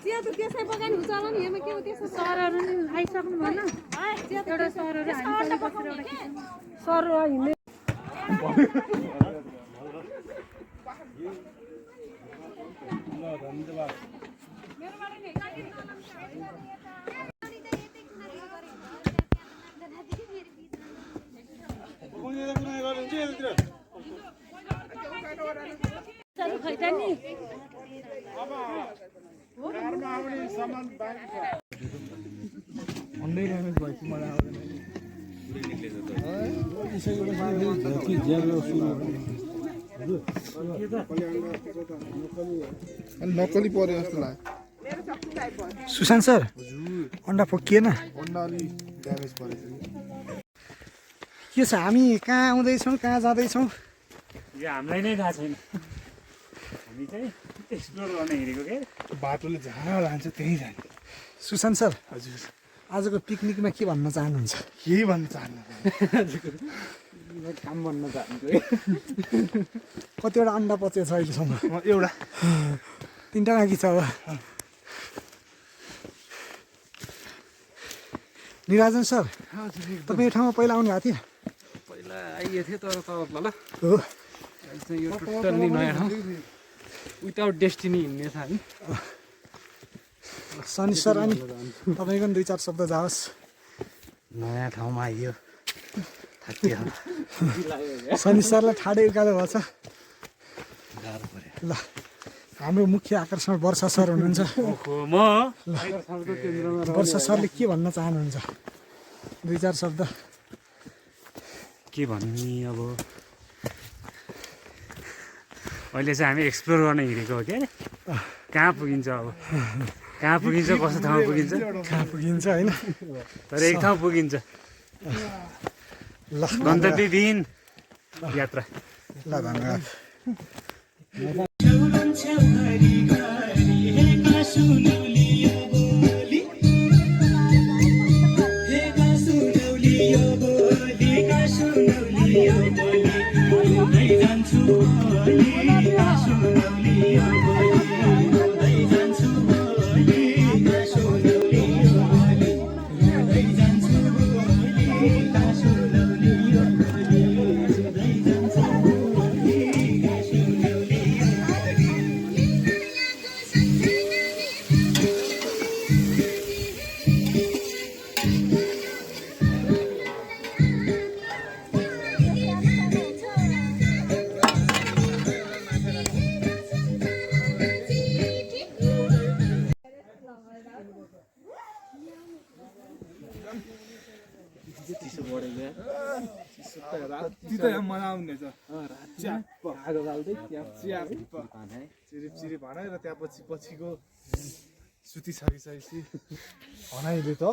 चिया त त्यसै बगान हुन्छ होला नि हेमा के हो त्यसो सरहरु नि आइसक्नु भएन एउटा सरहरु हामी बसेर एउटा सर हिँड्ने धन्यवाद मेरोबाट नि नक्कली पर्यो जस्तो लाग्यो सुशान्त सर अन्डा फकिएन अन्डा अलि ड्यामेज परेछ के छ हामी कहाँ आउँदैछौँ कहाँ जाँदैछौँ यो हामीलाई नै थाहा छैन हामी चाहिँ एक्सप्लोर गर्न हिँडेको के बाटोले जहाँ लान्छ त्यहीँ जाने सुशान्त सर हजुर आजको पिकनिकमा के भन्न चाहनुहुन्छ केही भन्न चाहन्न काम भन्न चाहन्छु कतिवटा अन्डा पचेको छ अहिलेसम्म एउटा 3टा बाँकी छ अब निराजन सर तपाईँ यो ठाउँमा पहिला आउनु भएको थियो पहिला आइएको थियो तर तल हो चाहिँ यो टोटल्ली नयाँ ठाउँ विदाउट डेस्टिनी हिँड्ने छ हामी सनी सर अनि तपाईँको पनि 2-4 शब्द जाओस् नयाँ ठाउँमा आइयो थाकियो सनी सरलाई ठाडै उकालो भएको छ गाह्रो पर्यो ल हाम्रो मुख्य आकर्षण वर्षा सर हुनुहुन्छ म वर्षा सरले के भन्न चाहनुहुन्छ 2-4 शब्द के भन्ने अब अहिले चाहिँ हामी एक्सप्लोर गर्न हिँडेको हो क्या कहाँ पुगिन्छ अब कहाँ पुगिन्छ कस्तो ठाउँमा पुगिन्छ कहाँ पुगिन्छ होइन तर एक ठाउँ पुगिन्छ ल गन्तव्यविहीन यात्रा ल धन्यवाद चिरिप भनाइ र त्यहाँ पछिको सुती सकिसकेपछि भनाइले त